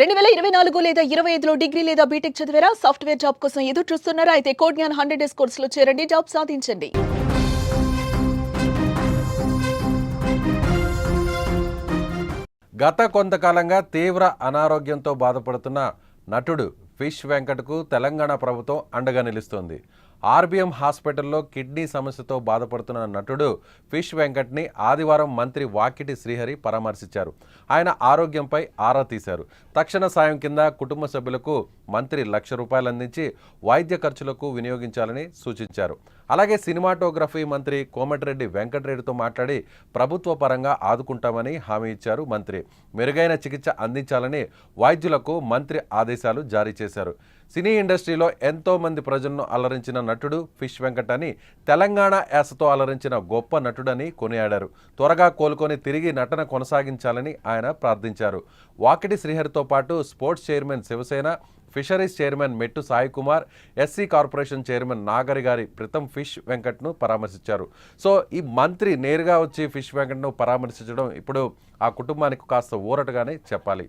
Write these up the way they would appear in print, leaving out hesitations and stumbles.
2024 లేదా 25లో డిగ్రీ లేదా బీటెక్ చదివారా? సాఫ్ట్‌వేర్ జాబ్ కోసం ఎదురు చూస్తున్నారా? అయితే కోడ్ జ్ఞాన్ 100 డేస్ కోర్సులో చేరండి. జాబ్ సాధించండి. గత కొంతకాలంగా తీవ్ర అనారోగ్యంతో బాధపడుతున్న నటుడు ఫిష్ వెంకట్కు తెలంగాణ ప్రభుత్వం అండగా నిలుస్తోంది. ఆర్బీఎం హాస్పిటల్లో కిడ్నీ సమస్యతో బాధపడుతున్న నటుడు ఫిష్ వెంకట్ని ఆదివారం మంత్రి వాకిటి శ్రీహరి పరామర్శించారు. ఆయన ఆరోగ్యంపై ఆరా తీశారు. తక్షణ సాయం కింద కుటుంబ సభ్యులకు మంత్రి ₹1,00,000 అందించి వైద్య ఖర్చులకు వినియోగించాలని సూచించారు. అలాగే సినిమాటోగ్రఫీ మంత్రి కోమటిరెడ్డి వెంకటరెడ్డితో మాట్లాడి ప్రభుత్వ పరంగా ఆదుకుంటామని హామీ ఇచ్చారు మంత్రి. మెరుగైన చికిత్స అందించాలని వైద్యులకు మంత్రి ఆదేశాలు జారీ చేశారు. సినీ ఇండస్ట్రీలో ఎంతో మంది ప్రజలను అలరించిన నటుడు ఫిష్ వెంకట్ అని, తెలంగాణ యాసతో అలరించిన గొప్ప నటుడని కొనియాడారు. త్వరగా కోలుకొని తిరిగి నటన కొనసాగించాలని ఆయన ప్రార్థించారు. వాకిటి శ్రీహరితో పాటు sports chairman Sivasena, fisheries chairman Mettu Sai Kumar, SC corporation chairman Nagari గారి ప్రీతం ఫిష్ వెంకట్ను పరామర్శించారు. సో ఈ మంత్రి నేరుగా వచ్చి ఫిష్ వెంకట్ను పరామర్శించడం ఇప్పుడు ఆ కుటుంబానికి కాస్త ఊరటగానే చెప్పాలి.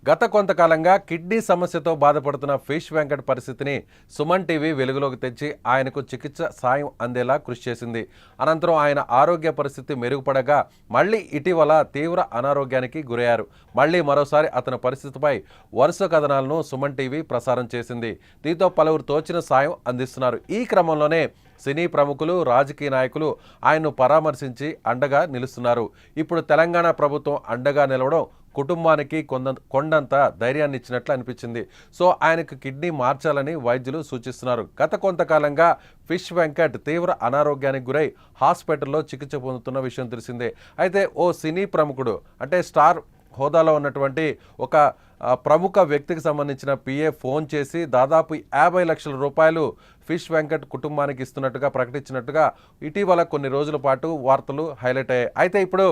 గత కొంతకాలంగా కిడ్నీ సమస్యతో బాధపడుతున్న ఫిష్ వెంకట్ పరిస్థితిని సుమన్ టీవీ వెలుగులోకి తెచ్చి ఆయనకు చికిత్స సాయం అందేలా కృషి చేసింది. అనంతరం ఆయన ఆరోగ్య పరిస్థితి మెరుగుపడగా మళ్లీ ఇటీవల తీవ్ర అనారోగ్యానికి గురయ్యారు. మళ్లీ మరోసారి అతని పరిస్థితిపై వరుస కథనాలను సుమన్ టీవీ ప్రసారం చేసింది. దీంతో పలువురు తోచిన సాయం అందిస్తున్నారు. ఈ క్రమంలోనే సినీ ప్రముఖులు, రాజకీయ నాయకులు ఆయన్ను పరామర్శించి అండగా నిలుస్తున్నారు. ఇప్పుడు తెలంగాణ ప్రభుత్వం అండగా నిలవడం కుటుంబానికి కొండంత ధైర్యాన్ని ఇచ్చినట్లు అనిపించింది. సో ఆయనకు కిడ్నీ మార్చాలని వైద్యులు సూచిస్తున్నారు. గత కొంతకాలంగా ఫిష్ వెంకట్ తీవ్ర అనారోగ్యానికి గురై హాస్పిటల్లో చికిత్స పొందుతున్న విషయం తెలిసిందే. అయితే ఓ సినీ ప్రముఖుడు, అంటే స్టార్ హోదాలో ఉన్నటువంటి ఒక ప్రముఖ వ్యక్తికి సంబంధించిన పిఏ ఫోన్ చేసి దాదాపు ₹50 లక్షల ఫిష్ వెంకట్ కుటుంబానికి ఇస్తున్నట్టుగా ప్రకటించినట్టుగా ఇటీవల కొన్ని రోజుల పాటు వార్తలు హైలైట్ అయ్యాయి. అయితే ఇప్పుడు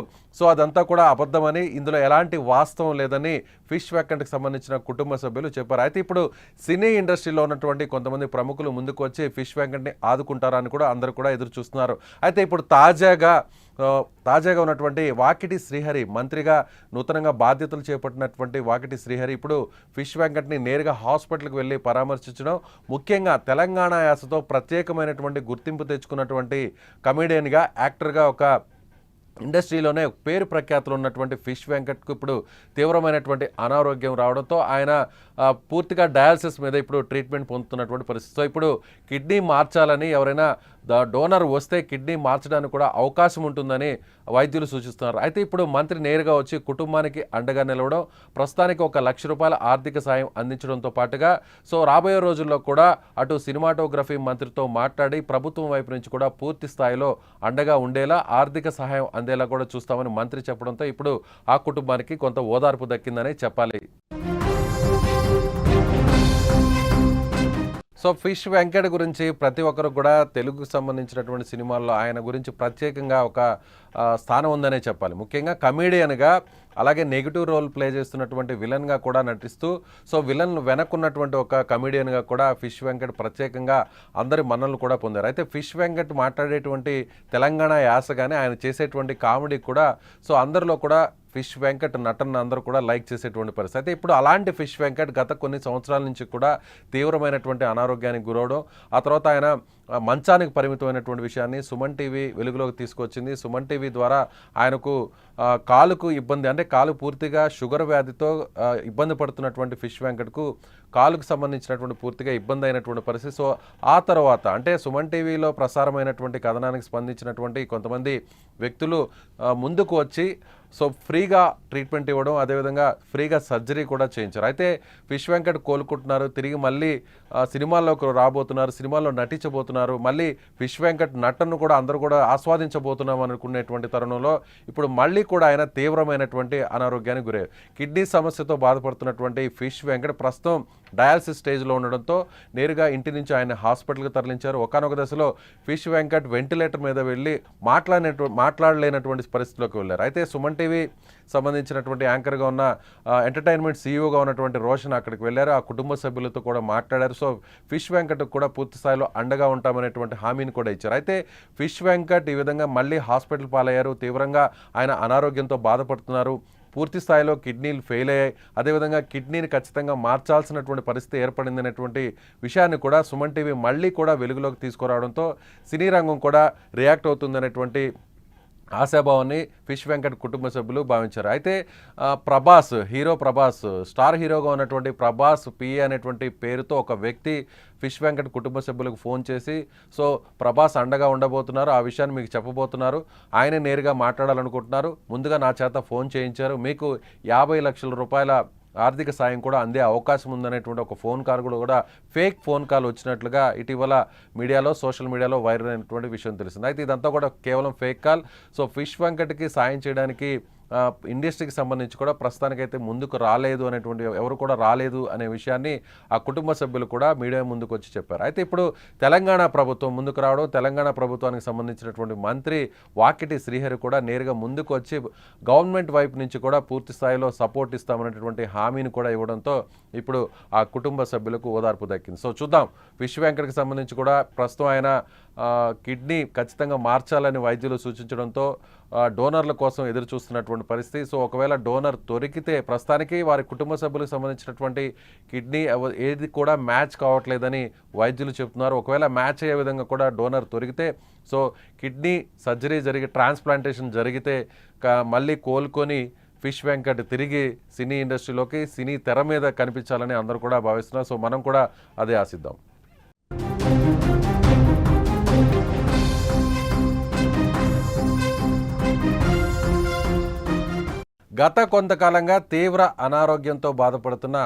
అదంతా కూడా అబద్ధమని, ఇందులో ఎలాంటి వాస్తవం లేదని ఫిష్ వెంకట్కి సంబంధించిన కుటుంబ సభ్యులు చెప్పారు. అయితే ఇప్పుడు సినీ ఇండస్ట్రీలో ఉన్నటువంటి కొంతమంది ప్రముఖులు ముందుకు వచ్చి ఫిష్ వెంకట్ని ఆదుకుంటారని కూడా అందరూ కూడా ఎదురు చూస్తున్నారు. అయితే ఇప్పుడు తాజాగా ఉన్నటువంటి వాకిటి శ్రీహరి, మంత్రిగా నూతనంగా బాధ్యతలు చేపట్టినటువంటి వాకిటి శ్రీహరి ఇప్పుడు ఫిష్ వెంకట్ని నేరుగా హాస్పిటల్కి వెళ్ళి పరామర్శించడం, ముఖ్యంగా తెలంగాణ యాసతో ప్రత్యేకమైనటువంటి గుర్తింపు తెచ్చుకున్నటువంటి కమెడియన్గా, యాక్టర్గా, ఒక ఇండస్ట్రీలోనే పేరు ప్రఖ్యాతులు ఉన్నటువంటి ఫిష్ వెంకట్కు ఇప్పుడు తీవ్రమైనటువంటి అనారోగ్యం రావడంతో ఆయన పూర్తిగా డయాలసిస్ మీద ఇప్పుడు ట్రీట్మెంట్ పొందుతున్నటువంటి పరిస్థితి. సో ఇప్పుడు కిడ్నీ మార్చాలని, ఎవరైనా డోనర్ వస్తే కిడ్నీ మార్చడానికి కూడా అవకాశం ఉంటుందని వైద్యులు సూచిస్తున్నారు. అయితే ఇప్పుడు మంత్రి నేరుగా వచ్చి కుటుంబానికి అండగా నిలవడం, ప్రస్తుతానికి ఒక ₹1,00,000 ఆర్థిక సాయం అందించడంతో పాటుగా రాబోయే రోజుల్లో కూడా అటు సినిమాటోగ్రఫీ మంత్రితో మాట్లాడి ప్రభుత్వం వైపు నుంచి కూడా పూర్తి స్థాయిలో అండగా ఉండేలా ఆర్థిక సహాయం అందేలా కూడా చూస్తామని మంత్రి చెప్పడంతో ఇప్పుడు ఆ కుటుంబానికి కొంత ఓదార్పు దక్కిందని చెప్పాలి. ఫిష్ వెంకట్ గురించి ప్రతి ఒక్కరు కూడా తెలుగుకు సంబంధించినటువంటి సినిమాల్లో ఆయన గురించి ప్రత్యేకంగా ఒక స్థానం ఉందనే చెప్పాలి. ముఖ్యంగా కమేడియన్గా, అలాగే నెగిటివ్ రోల్ ప్లే చేస్తున్నటువంటి విలన్గా కూడా నటిస్తూ విలన్ వెనక్కున్నటువంటి ఒక కమేడియన్గా కూడా ఫిష్ వెంకట్ ప్రత్యేకంగా అందరి మన్ననలు కూడా పొందారు. అయితే ఫిష్ వెంకట్ మాట్లాడేటువంటి తెలంగాణ యాస కానీ, ఆయన చేసేటువంటి కామెడీ కూడా అందరిలో కూడా ఫిష్ వెంకట్ నటన అందరూ కూడా లైక్ చేసేటువంటి పరిస్థితి. అయితే ఇప్పుడు అలాంటి ఫిష్ వెంకట్ గత కొన్ని సంవత్సరాల నుంచి కూడా తీవ్రమైనటువంటి అనారోగ్యానికి గురవడం, ఆ తర్వాత ఆయన మంచానికి పరిమితమైనటువంటి విషయాన్ని సుమన్ టీవీ వెలుగులోకి తీసుకొచ్చింది. సుమన్ టీవీ ద్వారా ఆయనకు కాలుకు ఇబ్బంది, అంటే కాలు పూర్తిగా షుగర్ వ్యాధితో ఇబ్బంది పడుతున్నటువంటి ఫిష్ వెంకట్కు కాలుకు సంబంధించినటువంటి పూర్తిగా ఇబ్బంది అయినటువంటి పరిస్థితి. ఆ తర్వాత అంటే సుమన్ టీవీలో ప్రసారమైనటువంటి కథనానికి స్పందించినటువంటి కొంతమంది వ్యక్తులు ముందుకు వచ్చి ఫ్రీగా ట్రీట్మెంట్ ఇవ్వడం, అదేవిధంగా ఫ్రీగా సర్జరీ కూడా చేయించారు. అయితే ఫిష్ వెంకట్ కోలుకుంటున్నారు, తిరిగి మళ్ళీ సినిమాల్లోకి రాబోతున్నారు, సినిమాల్లో నటించబోతున్నారు, మళ్ళీ ఫిష్ వెంకట్ నటనను కూడా అందరూ కూడా ఆస్వాదించబోతున్నాం అనుకునేటువంటి తరుణంలో ఇప్పుడు మళ్ళీ కూడా ఆయన తీవ్రమైనటువంటి అనారోగ్యానికి గురయ్యారు. కిడ్నీ సమస్యతో బాధపడుతున్నటువంటి ఫిష్ వెంకట్ ప్రస్తుతం డయాలసిస్ స్టేజ్లో ఉండడంతో నేరుగా ఇంటి నుంచి ఆయన హాస్పిటల్కి తరలించారు. ఒకానొక దశలో ఫిష్ వెంకట్ వెంటిలేటర్ మీద వెళ్ళి మాట్లాడలేనటువంటి పరిస్థితిలోకి వెళ్ళారు. అయితే సుమన్ టీవీ సంబంధించినటువంటి యాంకర్గా ఉన్న ఎంటర్టైన్మెంట్ సీఈఓగా ఉన్నటువంటి రోషన్ అక్కడికి వెళ్ళారు. ఆ కుటుంబ సభ్యులతో కూడా మాట్లాడారు. సో ఫిష్ వెంకట్ కూడా పూర్తి స్థాయిలో అండగా ఉంటామనేటువంటి హామీని కూడా ఇచ్చారు. అయితే ఫిష్ వెంకట్ ఈ విధంగా మళ్ళీ హాస్పిటల్ పాలయ్యారు. తీవ్రంగా ఆయన అనారోగ్యంతో బాధపడుతున్నారు. పూర్తి స్థాయిలో కిడ్నీలు ఫెయిల్ అయ్యాయి. అదేవిధంగా కిడ్నీని ఖచ్చితంగా మార్చాల్సినటువంటి పరిస్థితి ఏర్పడింది అనేటువంటి విషయాన్ని కూడా సుమన్ టీవీ మళ్ళీ కూడా వెలుగులోకి తీసుకురావడంతో సినీ రంగం కూడా రియాక్ట్ అవుతుందనేటువంటి ఆశాభావాన్ని ఫిష్ వెంకట్ కుటుంబ సభ్యులు భావించారు. అయితే ప్రభాస్ స్టార్ హీరోగా ఉన్నటువంటి ప్రభాస్ పిఏ అనేటువంటి పేరుతో ఒక వ్యక్తి ఫిష్ వెంకట్ కుటుంబ సభ్యులకు ఫోన్ చేసి సో ప్రభాస్ అండగా ఉండబోతున్నారు, ఆ విషయాన్ని మీకు చెప్పబోతున్నారు, ఆయన నేరుగా మాట్లాడాలనుకుంటున్నారు, ముందుగా నా చేత ఫోన్ చేయించారు, మీకు 50 లక్షల రూపాయల ఆర్థిక సాయం కూడా అందే అవకాశం ఉందనేటువంటి ఒక ఫోన్ కాల్ కూడా ఫేక్ ఫోన్ కాల్ వచ్చినట్లుగా ఇటీవల మీడియాలో సోషల్ మీడియాలో వైరల్ అయినటువంటి విషయం తెలిసింది. అయితే ఇదంతా కూడా కేవలం ఫేక్ కాల్. సో ఫిష్ వెంకట్కి సాయం చేయడానికి ఇండస్ట్రీకి సంబంధించి కూడా ప్రస్తుతానికైతే ముందుకు రాలేదు అనేటువంటి ఎవరు కూడా రాలేదు అనే విషయాన్ని ఆ కుటుంబ సభ్యులు కూడా మీడియా ముందుకు వచ్చి చెప్పారు. అయితే ఇప్పుడు తెలంగాణ ప్రభుత్వం ముందుకు రావడం, తెలంగాణ ప్రభుత్వానికి సంబంధించినటువంటి మంత్రి వాకిటి శ్రీహరి కూడా నేరుగా ముందుకు వచ్చి గవర్నమెంట్ వైపు నుంచి కూడా పూర్తి స్థాయిలో సపోర్ట్ ఇస్తామనేటువంటి హామీని కూడా ఇవ్వడంతో ఇప్పుడు ఆ కుటుంబ సభ్యులకు ఓదార్పు దక్కింది. సో చూద్దాం, ఫిష్ వెంకట్కి సంబంధించి కూడా ప్రస్తుతం ఆయన కిడ్నీ ఖచ్చితంగా మార్చాలని వైద్యులు సూచించడంతో డోనర్ల కోసం ఎదురు చూస్తున్నటువంటి పరిస్థితి. సో ఒకవేళ డోనర్ దొరికితే ప్రస్తుతానికి వారి కుటుంబ సభ్యులకు సంబంధించినటువంటి కిడ్నీ ఏది కూడా మ్యాచ్ కావట్లేదని వైద్యులు చెప్తున్నారు. ఒకవేళ మ్యాచ్ అయ్యే విధంగా కూడా డోనర్ దొరికితే సో కిడ్నీ సర్జరీ జరిగి ట్రాన్స్ప్లాంటేషన్ జరిగితే మళ్ళీ కోలుకొని ఫిష్ వెంకట్ తిరిగి సినీ ఇండస్ట్రీలోకి సినీ తెర మీద కనిపించాలని అందరూ కూడా భావిస్తున్నారు. సో మనం కూడా అదే ఆశిద్దాం. గత కొంతకాలంగా తీవ్ర అనారోగ్యంతో బాధపడుతున్న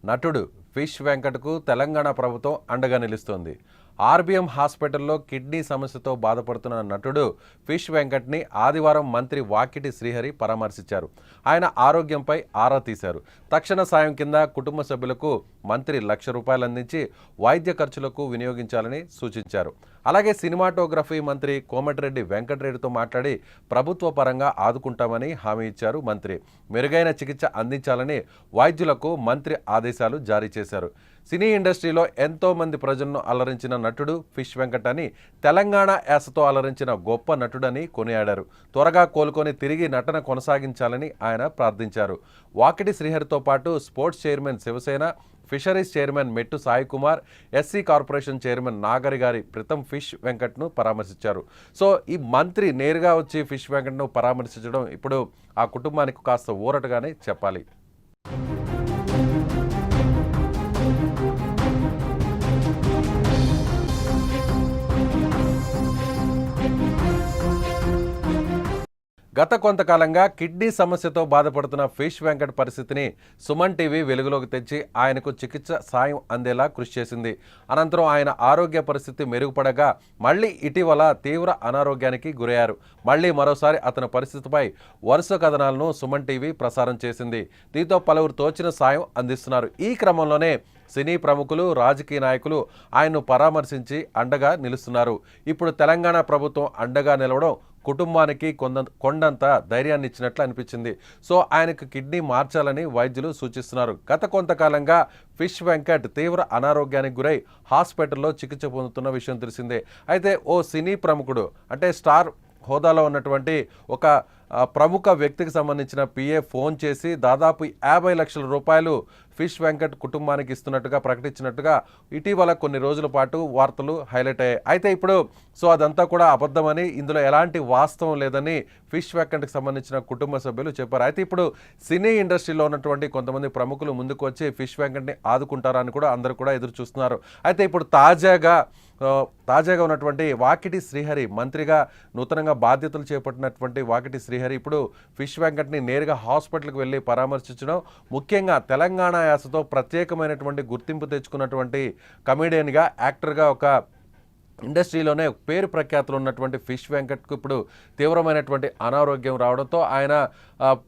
నటుడు ఫిష్ వెంకట్కు తెలంగాణ ప్రభుత్వం అండగా నిలుస్తోంది. ఆర్బీఎం హాస్పిటల్లో కిడ్నీ సమస్యతో బాధపడుతున్న నటుడు ఫిష్ వెంకట్ని ఆదివారం మంత్రి వాకిటి శ్రీహరి పరామర్శించారు. ఆయన ఆరోగ్యంపై ఆరా తీశారు. తక్షణ సాయం కింద కుటుంబ సభ్యులకు మంత్రి ₹1,00,000 అందించి వైద్య ఖర్చులకు వినియోగించాలని సూచించారు. అలాగే సినిమాటోగ్రఫీ మంత్రి కోమటిరెడ్డి వెంకటరెడ్డితో మాట్లాడి ప్రభుత్వ పరంగా ఆదుకుంటామని హామీ ఇచ్చారు మంత్రి. మెరుగైన చికిత్స అందించాలని వైద్యులకు మంత్రి ఆదేశాలు జారీ చేశారు. సినీ ఇండస్ట్రీలో ఎంతో మంది ప్రజలను అలరించిన నటుడు ఫిష్ వెంకట్ అని, తెలంగాణ యాసతో అలరించిన గొప్ప నటుడని కొనియాడారు. త్వరగా కోలుకొని తిరిగి నటన కొనసాగించాలని ఆయన ప్రార్థించారు. వాకిటి శ్రీహరితో పాటు sports chairman Sivasena, fisheries chairman Mettu Sai Kumar, SC corporation chairman Nagari గారి ప్రీతం ఫిష్ వెంకట్ను పరామర్శించారు. సో ఈ మంత్రి నేరుగా వచ్చి ఫిష్ వెంకట్ను పరామర్శించడం ఇప్పుడు ఆ కుటుంబానికి కాస్త ఊరటగానే చెప్పాలి. గత కొంతకాలంగా కిడ్నీ సమస్యతో బాధపడుతున్న ఫిష్ వెంకట్ పరిస్థితిని సుమన్ టీవీ వెలుగులోకి తెచ్చి ఆయనకు చికిత్స సాయం అందేలా కృషి చేసింది. అనంతరం ఆయన ఆరోగ్య పరిస్థితి మెరుగుపడగా మళ్లీ ఇటీవల తీవ్ర అనారోగ్యానికి గురయ్యారు. మళ్లీ మరోసారి అతని పరిస్థితిపై వరుస కథనాలను సుమన్ టీవీ ప్రసారం చేసింది. దీంతో పలువురు తోచిన సాయం అందిస్తున్నారు. ఈ క్రమంలోనే సినీ ప్రముఖులు, రాజకీయ నాయకులు ఆయన్ను పరామర్శించి అండగా నిలుస్తున్నారు. ఇప్పుడు తెలంగాణ ప్రభుత్వం అండగా నిలవడం కుటుంబానికి కొండంత ధైర్యాన్ని ఇచ్చినట్లు అనిపించింది. సో ఆయనకు కిడ్నీ మార్చాలని వైద్యులు సూచిస్తున్నారు. గత కొంతకాలంగా ఫిష్ వెంకట్ తీవ్ర అనారోగ్యానికి గురై హాస్పిటల్లో చికిత్స పొందుతున్న విషయం తెలిసిందే. అయితే ఓ సినీ ప్రముఖుడు అంటే స్టార్ హోదాలో ఉన్నటువంటి ఒక ప్రముఖ వ్యక్తికి సంబంధించిన పిఏ ఫోన్ చేసి దాదాపు 50 లక్షల రూపాయలు ఫిష్ వెంకట్ కుటుంబానికి ఇస్తున్నట్టుగా ప్రకటించినట్టుగా ఇటీవల కొన్ని రోజుల పాటు వార్తలు హైలైట్ అయ్యాయి. అయితే ఇప్పుడు సో అదంతా కూడా అబద్ధమని, ఇందులో ఎలాంటి వాస్తవం లేదని ఫిష్ వెంకట్కి సంబంధించిన కుటుంబ సభ్యులు చెప్పారు. అయితే ఇప్పుడు సినీ ఇండస్ట్రీలో ఉన్నటువంటి కొంతమంది ప్రముఖులు ముందుకు వచ్చి ఫిష్ వెంకట్ని ఆదుకుంటారని కూడా అందరూ కూడా ఎదురు చూస్తున్నారు. అయితే ఇప్పుడు తాజాగా ఉన్నటువంటి వాకిటి శ్రీహరి మంత్రిగా నూతనంగా బాధ్యతలు చేపట్టినటువంటి వాకిటి శ్రీహరి ఇప్పుడు ఫిష్ వెంకట్ని నేరుగా హాస్పిటల్కి వెళ్ళి పరామర్శించడం, ముఖ్యంగా తెలంగాణ యాసతో ప్రత్యేకమైనటువంటి గుర్తింపు తెచ్చుకున్నటువంటి కమెడియన్గా, యాక్టర్గా ఒక ఇండస్ట్రీలోనే పేరు ప్రఖ్యాతులు ఉన్నటువంటి ఫిష్ వెంకట్కు ఇప్పుడు తీవ్రమైనటువంటి అనారోగ్యం రావడంతో ఆయన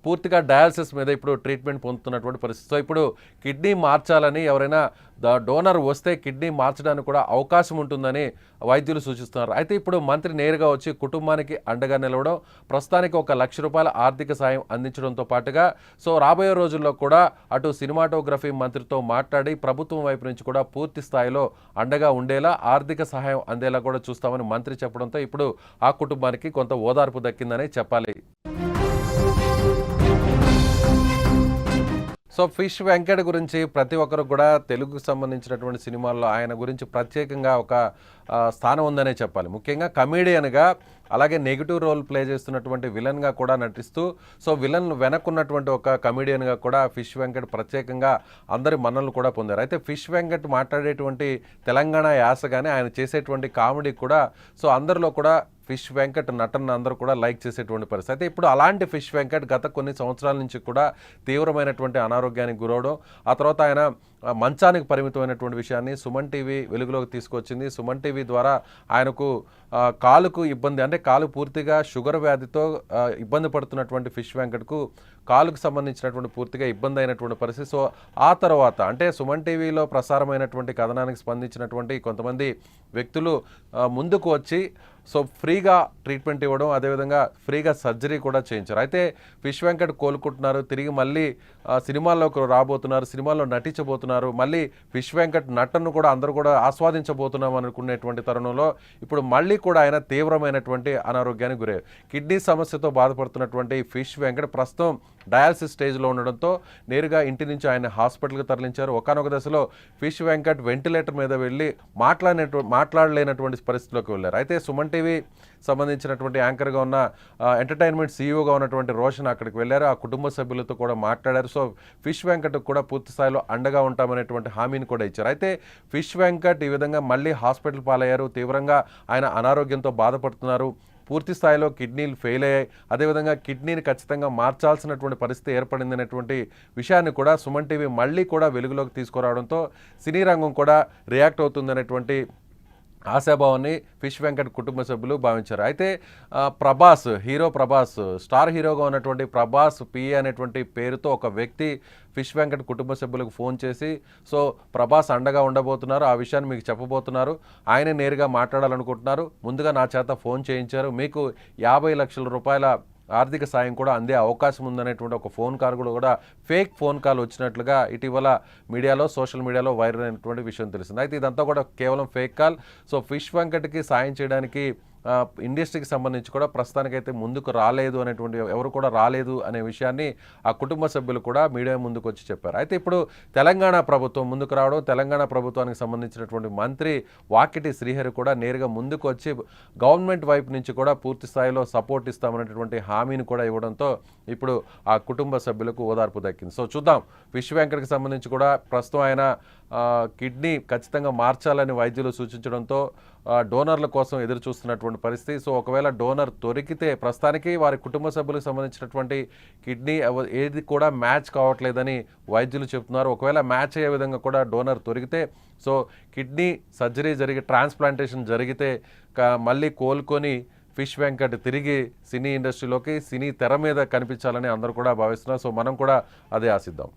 పూర్తిగా డయాలసిస్ మీద ఇప్పుడు ట్రీట్మెంట్ పొందుతున్నటువంటి పరిస్థితి. సో ఇప్పుడు కిడ్నీ మార్చాలని ఎవరైనా డోనర్ వస్తే కిడ్నీ మార్చడానికి కూడా అవకాశం ఉంటుందని వైద్యులు సూచిస్తున్నారు. అయితే ఇప్పుడు మంత్రి నేరుగా వచ్చి కుటుంబానికి అండగా నిలవడం, ప్రస్తుతానికి ₹1,00,000 ఆర్థిక సాయం అందించడంతో పాటుగా సో రాబోయే రోజుల్లో కూడా అటు సినిమాటోగ్రఫీ మంత్రితో మాట్లాడి ప్రభుత్వం వైపు నుంచి కూడా పూర్తి స్థాయిలో అండగా ఉండేలా ఆర్థిక సహాయం అందేలా కూడా చూస్తామని మంత్రి చెప్పడంతో ఇప్పుడు ఆ కుటుంబానికి కొంత ఓదార్పు దక్కిందనే చెప్పాలి. సో ఫిష్ వెంకట్ గురించి ప్రతి ఒక్కరు కూడా తెలుగుకు సంబంధించినటువంటి సినిమాల్లో ఆయన గురించి ప్రత్యేకంగా ఒక స్థానం ఉందనే చెప్పాలి. ముఖ్యంగా కమీడియన్గా అలాగే నెగిటివ్ రోల్ ప్లే చేస్తున్నటువంటి విలన్గా కూడా నటిస్తూ సో విలన్ వెనక్కున్నటువంటి ఒక కమీడియన్గా కూడా ఫిష్ వెంకట్ ప్రత్యేకంగా అందరి మన్ననలు కూడా పొందారు. అయితే ఫిష్ వెంకట్ మాట్లాడేటువంటి తెలంగాణ యాస కానీ ఆయన చేసేటువంటి కామెడీ కూడా సో అందరిలో కూడా ఫిష్ వెంకట్ నటన అందరూ కూడా లైక్ చేసేటువంటి పరిస్థితి. అయితే ఇప్పుడు అలాంటి ఫిష్ వెంకట్ గత కొన్ని సంవత్సరాల నుంచి కూడా తీవ్రమైనటువంటి అనారోగ్యానికి గురవడం, ఆ తర్వాత ఆయన మంచానికి పరిమితమైనటువంటి విషయాన్ని సుమన్ టీవీ వెలుగులోకి తీసుకొచ్చింది. సుమన్ టీవీ ద్వారా ఆయనకు కాలుకు ఇబ్బంది, అంటే కాలు పూర్తిగా షుగర్ వ్యాధితో ఇబ్బంది పడుతున్నటువంటి ఫిష్ వెంకట్కు కాలుకు సంబంధించినటువంటి పూర్తిగా ఇబ్బంది అయినటువంటి పరిస్థితి. సో ఆ తర్వాత అంటే సుమన్ టీవీలో ప్రసారమైనటువంటి కథనానికి స్పందించినటువంటి కొంతమంది వ్యక్తులు ముందుకు వచ్చి సో ఫ్రీగా ట్రీట్మెంట్ ఇవ్వడం, అదేవిధంగా ఫ్రీగా సర్జరీ కూడా చేయించారు. అయితే ఫిష్ వెంకట్ కోలుకుంటున్నారు, తిరిగి మళ్ళీ సినిమాల్లోకి రాబోతున్నారు, సినిమాల్లో నటించబోతున్నారు, మళ్ళీ ఫిష్ వెంకట్ నటనను కూడా అందరూ కూడా ఆస్వాదించబోతున్నాం అనుకునేటువంటి తరుణంలో ఇప్పుడు మళ్ళీ కూడా ఆయన తీవ్రమైనటువంటి అనారోగ్యానికి గురయ్యారు. కిడ్నీ సమస్యతో బాధపడుతున్నటువంటి ఫిష్ వెంకట్ ప్రస్తుతం డయాలసిస్ స్టేజ్లో ఉండడంతో నేరుగా ఇంటి నుంచి ఆయన హాస్పిటల్కి తరలించారు. ఒకానొక దశలో ఫిష్ వెంకట్ వెంటిలేటర్ మీద వెళ్ళి మాట్లాడలేనటువంటి పరిస్థితిలోకి వెళ్ళారు. అయితే సుమన్ టీవీ సంబంధించినటువంటి యాంకర్గా ఉన్న ఎంటర్టైన్మెంట్ సీఈఓగా ఉన్నటువంటి రోషన్ అక్కడికి వెళ్ళారు. ఆ కుటుంబ సభ్యులతో కూడా మాట్లాడారు. సో ఫిష్ వెంకట్ కూడా పూర్తి స్థాయిలో అండగా ఉంటామనేటువంటి హామీని కూడా ఇచ్చారు. అయితే ఫిష్ వెంకట్ ఈ విధంగా మళ్ళీ హాస్పిటల్ పాలయ్యారు, తీవ్రంగా ఆయన అనారోగ్యంతో బాధపడుతున్నారు, పూర్తి స్థాయిలో కిడ్నీలు ఫెయిల్ అయ్యాయి, అదేవిధంగా కిడ్నీని ఖచ్చితంగా మార్చాల్సినటువంటి పరిస్థితి ఏర్పడింది అనేటువంటి విషయాన్ని కూడా సుమన్ టీవీ మళ్ళీ కూడా వెలుగులోకి తీసుకురావడంతో సినీ రంగం కూడా రియాక్ట్ అవుతుందనేటువంటి ఆశాభావాన్ని ఫిష్ వెంకట్ కుటుంబ సభ్యులు భావించారు. అయితే హీరో ప్రభాస్ స్టార్ హీరోగా ఉన్నటువంటి ప్రభాస్ పిఏ అనేటువంటి పేరుతో ఒక వ్యక్తి ఫిష్ వెంకట్ కుటుంబ సభ్యులకు ఫోన్ చేసి సో ప్రభాస్ అండగా ఉండబోతున్నారు, ఆ విషయాన్ని మీకు చెప్పబోతున్నారు, ఆయనే నేరుగా మాట్లాడాలనుకుంటున్నారు, ముందుగా నా చేత ఫోన్ చేయించారు, మీకు ₹50 లక్షల ఆర్థిక సాయం కూడా అందే అవకాశం ఉందనేటువంటి ఒక ఫోన్ కాల్ కూడా ఫేక్ ఫోన్ కాల్ వచ్చినట్లుగా ఇటీవల సోషల్ మీడియాలో వైరల్ అయినటువంటి విషయం తెలిసింది. అయితే ఇదంతా కూడా కేవలం ఫేక్ కాల్. సో ఫిష్ వెంకట్కి సాయం చేయడానికి ఇండస్ట్రీకి సంబంధించి కూడా ప్రస్తుతానికైతే ముందుకు రాలేదు అనేటువంటి ఎవరు కూడా రాలేదు అనే విషయాన్ని ఆ కుటుంబ సభ్యులు కూడా మీడియా ముందుకు వచ్చి చెప్పారు. అయితే ఇప్పుడు తెలంగాణ ప్రభుత్వం ముందుకు రావడం, తెలంగాణ ప్రభుత్వానికి సంబంధించినటువంటి మంత్రి వాకిటి శ్రీహరి కూడా నేరుగా ముందుకు వచ్చి గవర్నమెంట్ వైపు నుంచి కూడా పూర్తి స్థాయిలో సపోర్ట్ ఇస్తామనేటువంటి హామీని కూడా ఇవ్వడంతో ఇప్పుడు ఆ కుటుంబ సభ్యులకు ఓదార్పు దక్కింది. సో చూద్దాం, ఫిష్ వెంకట్కి సంబంధించి కూడా ప్రస్తుతం ఆయన కిడ్నీ ఖచ్చితంగా మార్చాలని వైద్యులు సూచించడంతో డోనర్ల కోసం ఎదురు చూస్తున్నటువంటి పరిస్థితి. సో ఒకవేళ డోనర్ దొరికితే ప్రస్తుతానికి వారి కుటుంబ సభ్యులకు సంబంధించినటువంటి కిడ్నీ ఏది కూడా మ్యాచ్ కావట్లేదని వైద్యులు చెప్తున్నారు. ఒకవేళ మ్యాచ్ అయ్యే విధంగా కూడా డోనర్ దొరికితే సో కిడ్నీ సర్జరీ జరిగి ట్రాన్స్ప్లాంటేషన్ జరిగితే మళ్ళీ కోలుకొని ఫిష్ వెంకట్ తిరిగి సినీ ఇండస్ట్రీలోకి సినీ తెర మీద కనిపించాలని అందరూ కూడా భావిస్తున్నారు. సో మనం కూడా అదే ఆశిద్దాం.